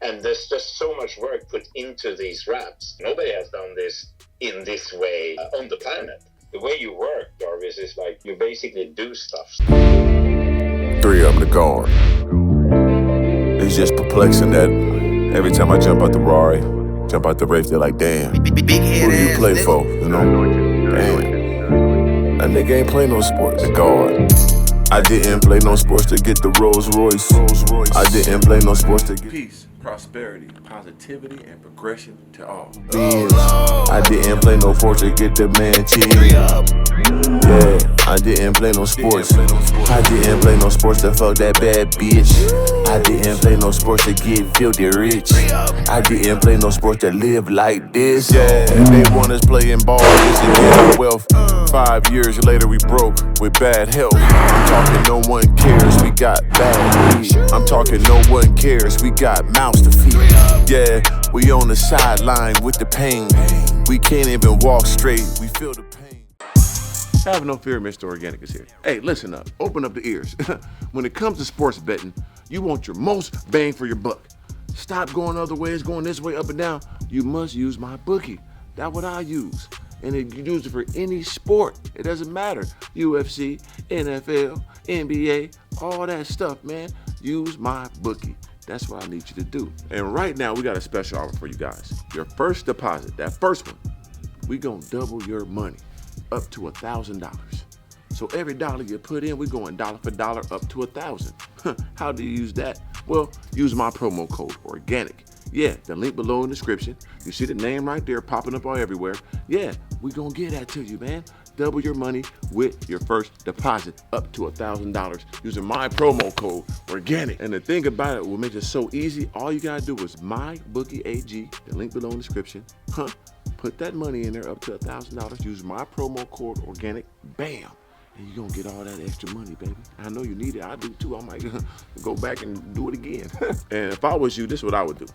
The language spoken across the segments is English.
And there's just so much work put into these wraps. Nobody has done this in this way on the planet. The way you work, Jarvis, is like you basically do stuff. 3 up the guard. It's just perplexing that every time I jump out the Rari, jump out the race, they're like, damn, who do you play for, you know? Damn, that nigga ain't play no sports. The guard. I didn't play no sports to get the Rolls Royce. I didn't play no sports to get peace, prosperity, positivity, and progression to all. Benz. I didn't play no sports to get the man cheese. Yeah, I didn't play no sports. I didn't play no sports to fuck that bad bitch. I didn't play no sports to get filthy rich. I didn't play no sports to live like this. Yeah, they want us playing ball just to get our wealth. 5 years later we broke with bad health. I'm talking no one cares, we got bad weed. I'm talking no one cares, we got mouths to feed. Yeah, we on the sideline with the pain. We can't even walk straight, we feel the pain. Have no fear, Mr. Organic is here. Hey, listen up, open up the ears. When it comes to sports betting, you want your most bang for your buck. Stop going other ways, going this way, up and down. You must use MyBookie. That's what I use. And you use it for any sport. It doesn't matter. UFC, NFL, NBA, all that stuff, man. Use MyBookie. That's what I need you to do. And right now, we got a special offer for you guys. Your first deposit, that first one, we gonna double your money up to $1,000. So every dollar you put in, we're going dollar for dollar up to 1,000. How do you use that? Well, use my promo code, ORGANIC. Yeah, the link below in the description. You see the name right there popping up all everywhere. Yeah, we gonna get that to you, man. Double your money with your first deposit up to $1,000 using my promo code ORGANIC. And the thing about it will make it so easy. All you gotta do is MYbookie.AG, the link below in the description. Put that money in there up to $1,000. Use my promo code ORGANIC. Bam. And you're gonna get all that extra money, baby. I know you need it, I do too. I might go back and do it again. And if I was you, this is what I would do.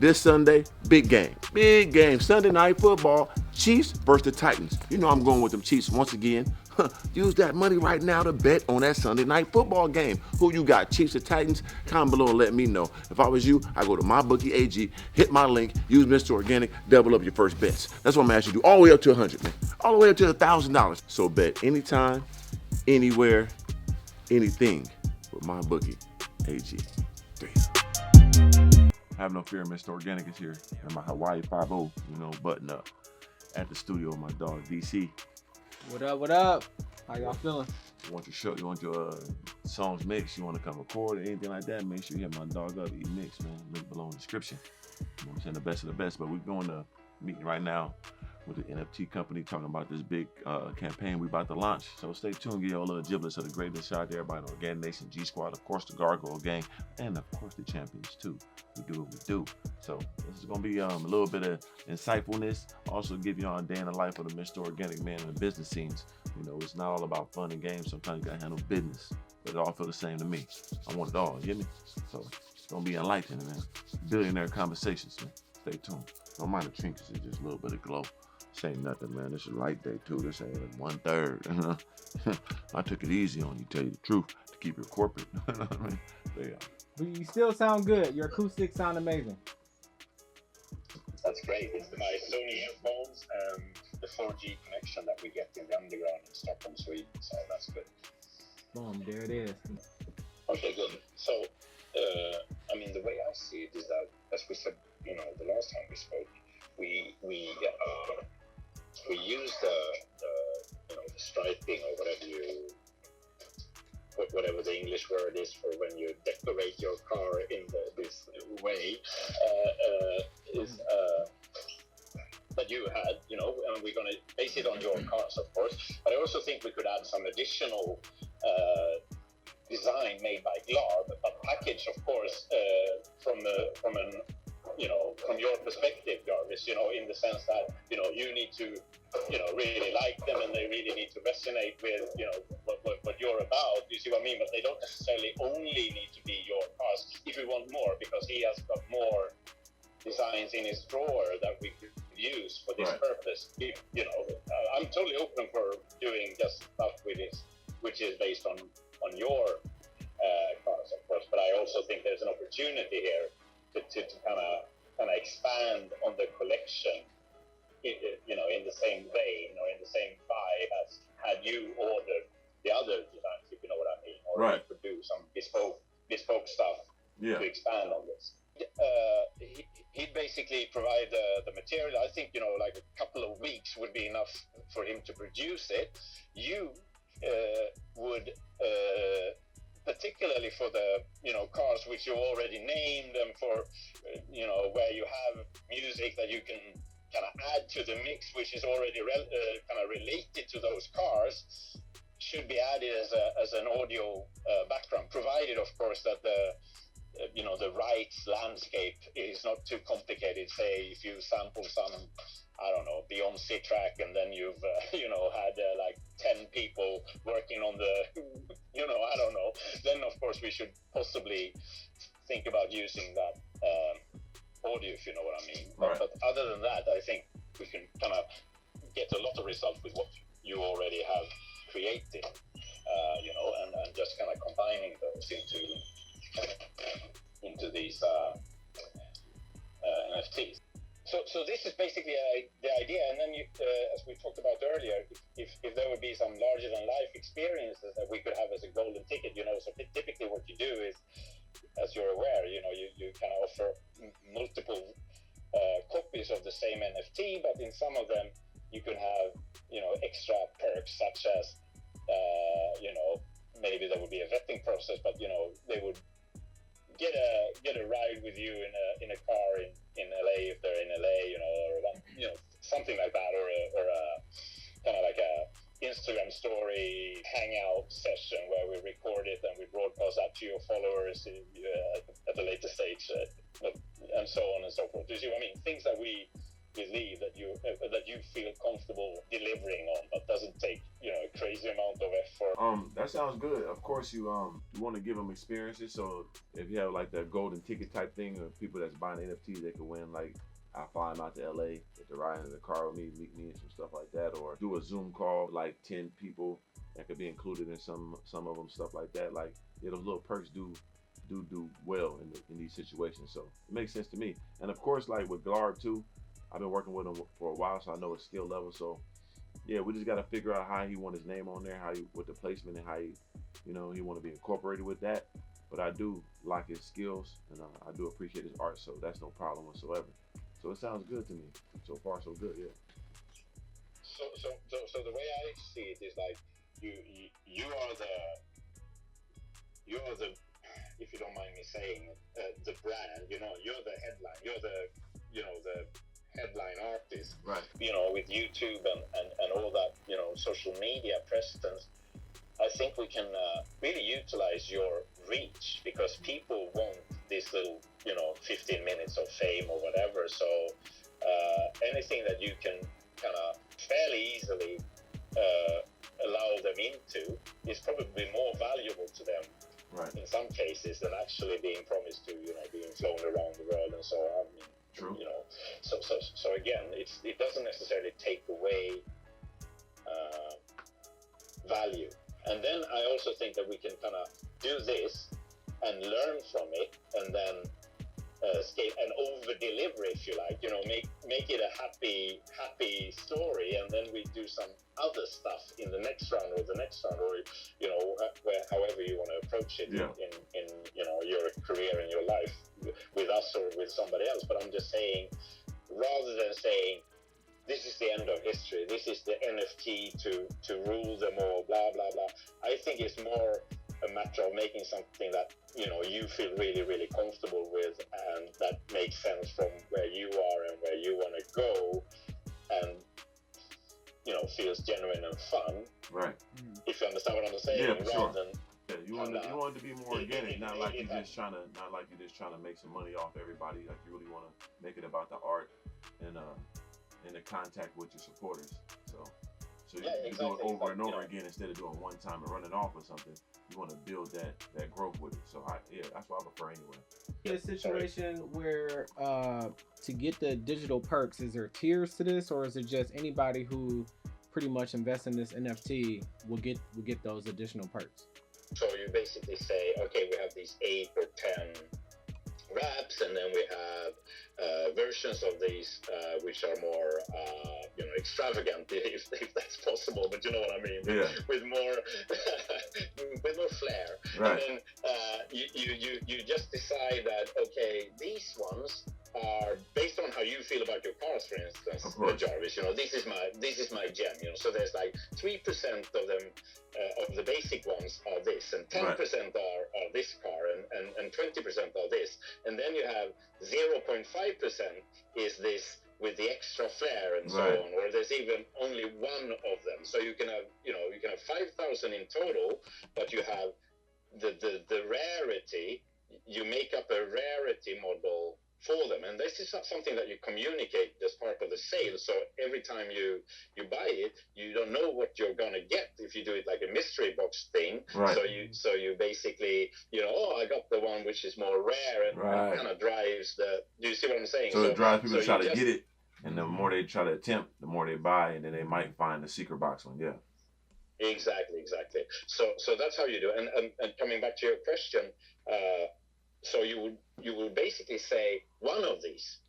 This Sunday, big game. Big game, Sunday night football, Chiefs versus the Titans. You know I'm going with them Chiefs once again. Use that money right now to bet on that Sunday night football game. Who you got, Chiefs or Titans? Comment below and let me know. If I was you, I go to MyBookie.AG, hit my link, use Mr. Organic, double up your first bets. That's what I'm asking you to do, all the way up to 100, man. All the way up to $1,000. So bet anytime, anywhere, anything with MyBookie.AG. Have no fear, Mr. Organic is here. And my Hawaii 5-0, button up at the studio with my dog DC. What up, what up? How y'all feeling? You want your songs mixed, you want to come record or anything like that, make sure you hit my dog up, mix, man. Link below in the description. You know what I'm saying? The best of the best, but we're going to meet right now with the NFT company talking about this big campaign we about to launch. So stay tuned, give you a little giblets of the greatness out there by the Organic Nation, G Squad, of course the Gargoyle Gang, and of course the champions too. We do what we do. So this is gonna be a little bit of insightfulness. Also give you all a day in the life of the Mr. Organic man in the business scenes. It's not all about fun and games. Sometimes you gotta handle business, but it all feel the same to me. I want it all, you get me? So it's gonna be enlightening, man. Billionaire conversations, man. Stay tuned. Don't mind the trinkets, it's just a little bit of glow. This ain't nothing, man. This is light day too. This ain't 1/3. I took it easy on you, tell you the truth, to keep it corporate. You know what I mean? So, yeah. But you still sound good. Your acoustics sound amazing. That's great. It's my Sony earphones and the 4G connection that we get in the underground in Stockholm, Sweden. So that's good. Boom, there it is. Okay, good. So, the way I see it is that, as we said, the last time we spoke, we use the striping or whatever the English word is for when you decorate your car in this way that you had, and we're going to base it on your cars, of course. But I also think we could add some additional design made by Glad, but package, of course, from your perspective, Jarvis, in the sense that, you need to, really like them and they really need to resonate with, what you're about. You see what I mean? But they don't necessarily only need to be your cars if we want more, because he has got more designs in his drawer that we could use for this purpose. I'm totally open for doing just stuff with this, which is based on your cars, of course, but I also think there's an opportunity here kind of expand on the collection, you know, in the same vein or in the same vibe as had you ordered the other designs, if you know what I mean, or Right. you could do some bespoke stuff to expand on this. He'd basically provide the material. I think, you know, like a couple of weeks would be enough for him to produce it. You would, particularly for the, you know, cars which you already named, and for, you know, where you have music that you can kind of add to the mix, which is already kind of related to those cars, should be added as an audio background, provided, of course, that the you know, the rights landscape is not too complicated. Say if you sample some, I don't know, Beyonce track, and then you've you know, had like 10 people working on the, you know, I don't know, then of course we should possibly think about using that audio, if you know what I mean. Right. But other than that, I think we can kind of get a lot of results with what you already have created, you know, and just kind of combining those into these NFTs. So this is basically the idea. And then, as we talked about earlier, if there would be some larger than life experiences that we could have as a golden ticket, you know, so typically what you do is, as you're aware, you know, you kind of offer multiple copies of the same NFT, but in some of them you can have, you know, extra perks, such as, you know, maybe there would be a vetting process, but, you know, they would get a ride with you in a car in LA, if they're in LA, you know, or, you know, something like that, or a kind of like a Instagram story hangout session where we record it and we broadcast that to your followers at the later stage, and so on and so forth. Do you see what I mean? Things that we believe that you feel comfortable delivering on, but doesn't take, you know, a crazy amount of effort. That sounds good. Of course, you want to give them experiences. So if you have like that golden ticket type thing, or people that's buying NFTs, they could win, like, I fly them out to LA, if they're riding in the car with me, meet me and some stuff like that, or do a Zoom call with like 10 people that could be included in some of them, stuff like that. Like, yeah, those little perks do well in these situations. So it makes sense to me. And of course, like with Glarb too, I've been working with him for a while, so I know his skill level. So yeah, we just got to figure out how he want his name on there, with the placement, and how he, you know, he want to be incorporated with that. But I do like his skills, and I do appreciate his art, so that's no problem whatsoever. So it sounds good to me. So far, so good, yeah. So the way I see it is like you are the, if you don't mind me saying, the brand. You know, you're the headline. You're the, you know, the headline artist. Right. You know, with YouTube and all that, you know, social media presence. I think we can really utilize your reach, because people want this little, you know, 15 minutes of fame or whatever. So anything that you can kind of fairly easily allow them into is probably more valuable to them, right, in some cases, than actually being promised to, you know, being flown around the world and so on. I mean, true. You know, so again, it doesn't necessarily take away value. And then I also think that we can kind of do this and learn from it, and then scale and over deliver, if you like, you know, make it a happy story, and then we do some other stuff in the next round or the next round, or, you know, however you want to approach it, yeah, in you know, your career and your life, with us or with somebody else. But I'm just saying, rather than saying this is the end of history, this is the NFT to rule them all, blah blah blah, I think it's more a matter of making something that, you know, you feel really, really comfortable with, and that makes sense from where you are and where you want to go, and, you know, feels genuine and fun. Right. If you understand what I'm saying. Yeah, for sure. Than, yeah, you want it to be more organic, not like you're just trying to make some money off everybody. Like, you really want to make it about the art and the contact with your supporters. So you do it over and over again, instead of doing one time and running off or something. You want to build that growth with it. So that's what I prefer anyway. In a situation where to get the digital perks, is there tiers to this, or is it just anybody who pretty much invests in this NFT will get those additional perks? So you basically say, okay, we have these 8 or 10 wraps, and then we have versions of these which are more extravagant, if that's possible, but you know what I mean, with more with more flair. Right. And then you just decide that, okay, these ones are based on how you feel about your cars, for instance, Jarvis. This is my gem. So there's like 3% of them of the basic ones are this, and 10% are this car, and 20% are this, and then you have 0.5% is this with the extra flair and so on, or there's even only one of them. So you can have 5,000 in total, but you have the rarity. You make up a rarity model for them, and this is not something that you communicate as part of the sale. So every time you buy it, you don't know what you're gonna get if you do it like a mystery box thing. So you basically I got the one which is more rare, and kind of drives the. Do you see what I'm saying? So it drives people to try to get it, and the more they try to attempt, the more they buy, and then they might find the secret box one. Yeah. Exactly. So that's how you do it. And coming back to your question, so you would basically say one of these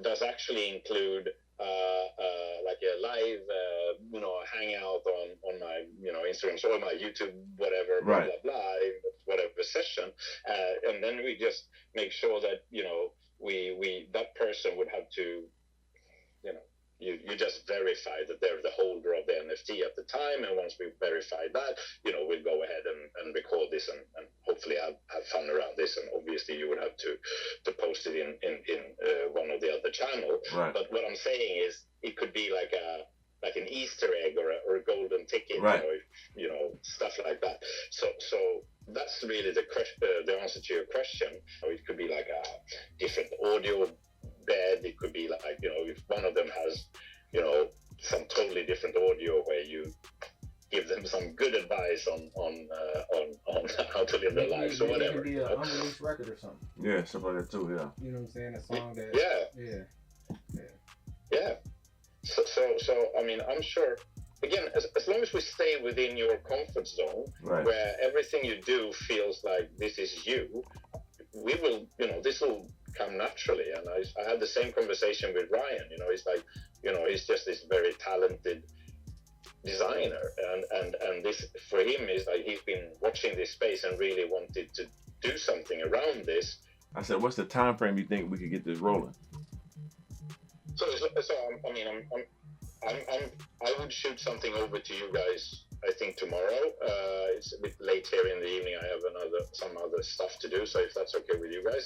does actually include like a live hangout on my Instagram or my YouTube, whatever, blah blah blah, whatever session, and then we just make sure that we that person would have to you just verify that they're the holder of the NFT at the time, and once we verify that, we'll go ahead and record this and hopefully have fun around this. And obviously you would have to post it in one of the other channels. But what I'm saying is, it could be like an Easter egg or a golden ticket, stuff like that. So that's really the answer to your question. It could be like a different audio bed. It could be like if one of them has some totally different audio where you give them some good advice on how to live their lives or whatever. It could be an unreleased record or something. Yeah, stuff like that too. Yeah. You know what I'm saying? A song that. Yeah. So I mean, I'm sure. Again, as long as we stay within your comfort zone, where everything you do feels like this is you, we will, this will come naturally. And I had the same conversation with Ryan. He's like, he's just this very talented designer, and this for him is like he's been watching this space and really wanted to do something around this. I said, what's the time frame you think we could get this rolling? So I mean, I would shoot something over to you guys, I think tomorrow. It's a bit late here in the evening. I have some other stuff to do. So if that's okay with you guys,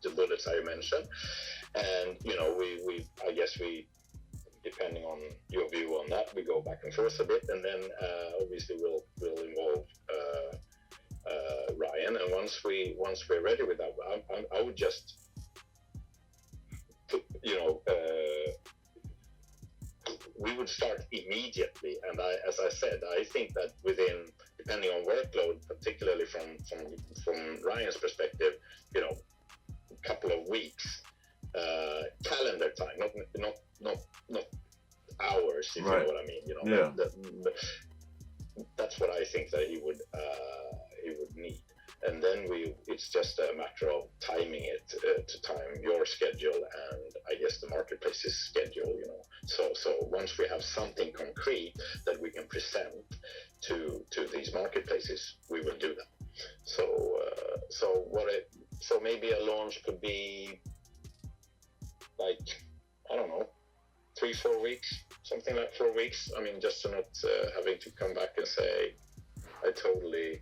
the bullets I mentioned, and I guess we, depending on your view on that, we go back and forth a bit, and then obviously we'll involve Ryan. And once we're ready with that, I would just put, we would start immediately. And as I said, I think that within, depending on workload, particularly from Ryan's perspective, a couple of weeks, calendar time, not hours, if you know what I mean. That's what I think that he would need. And then it's just a matter of timing it to time your schedule and I guess the marketplace's schedule, So once we have something concrete that we can present to these marketplaces, we will do that. So maybe a launch could be like, I don't know, 3-4 weeks, something like 4 weeks. I mean, just to not having to come back and say, I totally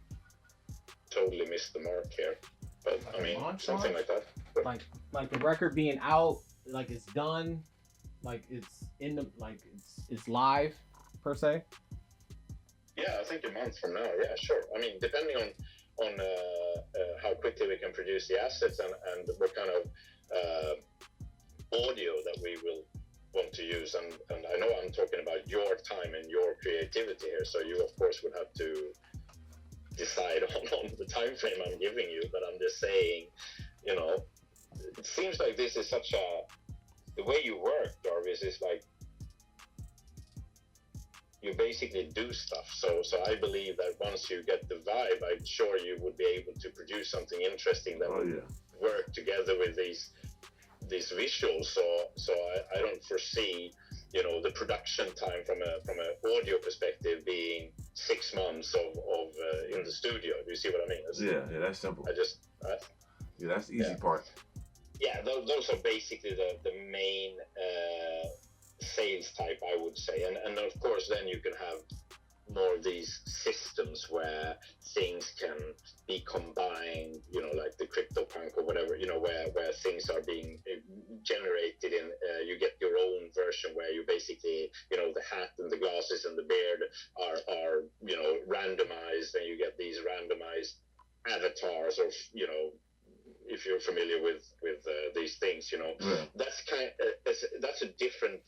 missed the mark here. But like I mean, something like that. But, like the record being out, like it's done, like it's in the, like it's live per se. Yeah, I think a month from now. Yeah, sure. I mean, depending on how quickly we can produce the assets and what kind of audio that we will want to use. And I know I'm talking about your time and your creativity here, so you of course would have to decide on the time frame I'm giving you, but I'm just saying, it seems like this is such the way you work, Jarvis, is like you basically do stuff. So I believe that once you get the vibe, I'm sure you would be able to produce something interesting that would work together with these visuals. So I don't foresee, you know, the production time from an audio perspective being 6 months of in the studio. Do you see what I mean? Yeah, that's simple. Yeah, that's the easy part. Yeah, those are basically the main sales type, I would say, and of course then you can have more of these systems where things can be combined, you know, like the CryptoPunk or whatever, you know, where things are being generated in, you get your own version where you basically, you know, the hat and the glasses and the beard are you know, randomized, and you get these randomized avatars of, you know, if you're familiar with these things, you know, that's a different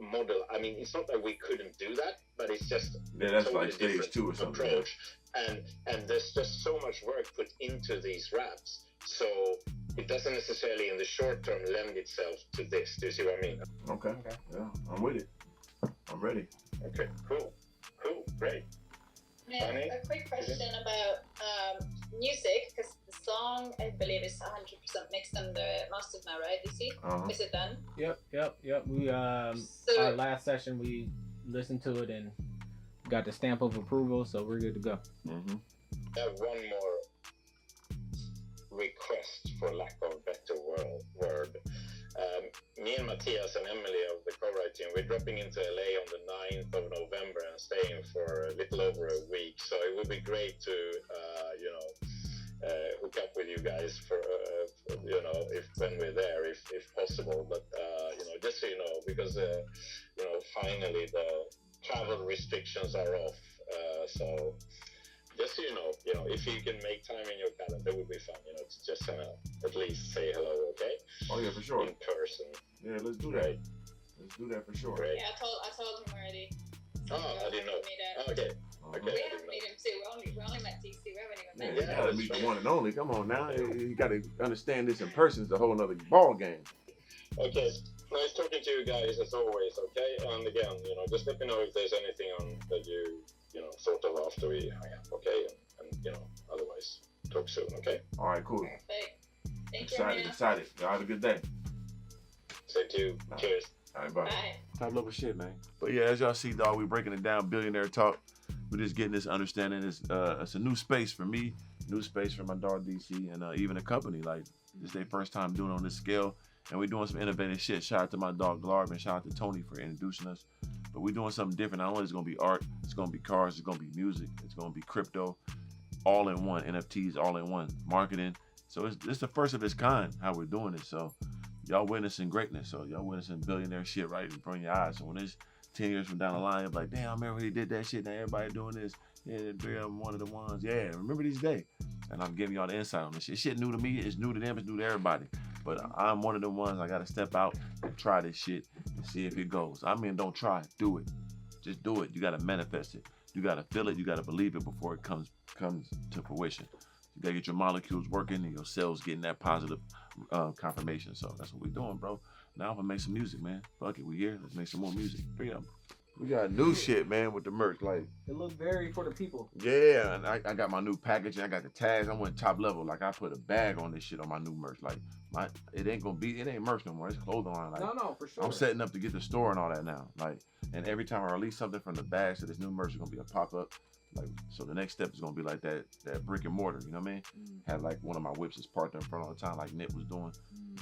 model. I mean, it's not that we couldn't do that, but it's just that's totally like stage 2 or something. Approach. And there's just so much work put into these raps, so it doesn't necessarily in the short term lend itself to this. Do you see what I mean? Okay. Yeah, I'm with it. I'm ready. Okay, cool, great. A quick question about music, because the song, I believe, is 100% mixed and mastered now, right, DC? Is it done? Yep. We our last session, we listened to it and got the stamp of approval, so we're good to go. I have one more request, for lack of a better word. Me and Matthias and Emily of the co-write team, we're dropping into LA on the 9th of November and staying for a little over a week. So it would be great to, you know, hook up with you guys for you know, when we're there, if possible. But you know, just so you know, because you know, finally the travel restrictions are off. So just so you know, if you can make time in your calendar, it would be fun, you know, to just at least say hello, okay? Oh yeah, for sure. In person. Yeah, let's do that. Right. Let's do that for sure. Right. Yeah, I told him already. Oh, I didn't know. Okay. Okay. We haven't met him too. We only met DC. We haven't even met You gotta meet the one and only. Come on now. You gotta understand this in person. It's a whole nother ball game. Okay. Nice talking to you guys as always, okay? And again, you know, just let me know if there's anything on that you know, sort of after we hang up, okay? And you know, otherwise, talk soon, okay? All right, cool. Perfect. Thank you. Excited. Y'all have a good day. Same to you. Cheers. All right, bye. Bye. Top level shit, man. But yeah, as y'all see, dog, we breaking it down. Billionaire talk. We're just getting this understanding. It's a new space for me, new space for my dog DC, and even the company. Like, this is their first time doing it on this scale, and we're doing some innovative shit. Shout out to my dog Glarb, and shout out to Tony for introducing us. But we're doing something different. Not only is it gonna be art, it's gonna be cars, it's gonna be music, it's gonna be crypto, all in one. NFTs, all in one. Marketing. So it's the first of its kind how we're doing it. So y'all witnessing greatness. So y'all witnessing billionaire shit right in front of your eyes. So when it's 10 years from down the line, I'm like, damn, I remember when he did that shit. Now everybody doing this. Yeah, I'm one of the ones. Yeah, remember this day. And I'm giving y'all the insight on this shit. Shit new to me. It's new to them. It's new to everybody. But I'm one of the ones. I got to step out and try this shit and see if it goes. I mean, don't try. Do it. Just do it. You got to manifest it. You got to feel it. You got to believe it before it comes to fruition. You got to get your molecules working and your cells getting that positive confirmation. So that's what we're doing, bro. Now I'm going to make some music, man. Fuck it. We here. Let's make some more music. 3 of them. We got new shit, man, with the merch. Like, it looks very for the people. Yeah, and I got my new packaging. I got the tags. I went top level. Like, I put a bag on this shit on my new merch. Like, it ain't merch no more. It's clothing line. Like, no, for sure. I'm setting up to get the store and all that now. Like, and every time I release something from the bag, so this new merch is gonna be a pop up. Like, so the next step is gonna be like that brick and mortar. You know what I mean? Have like one of my whips is parked in front all the time, like Nip was doing.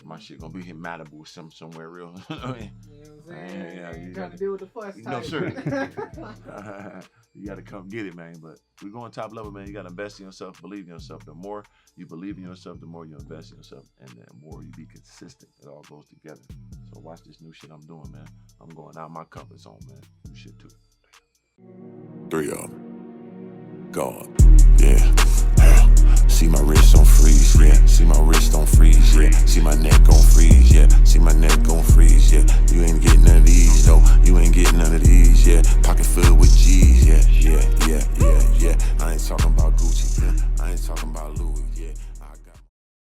My shit gonna be in Malibu somewhere real. You know what I mean? You know what I'm saying? Yeah, you gotta deal with the fuss. No, sir. You gotta come get it, man. But we're going top level, man. You gotta invest in yourself, believe in yourself. The more you believe in yourself, the more you invest in yourself, and the more you be consistent. It all goes together. So watch this new shit I'm doing, man. I'm going out my comfort zone, man. New shit too. 3 of them. Gone. Yeah. See my wrist on freeze, yeah. See my wrist on freeze, yeah. See my neck on freeze, yeah. See my neck on freeze, yeah. You ain't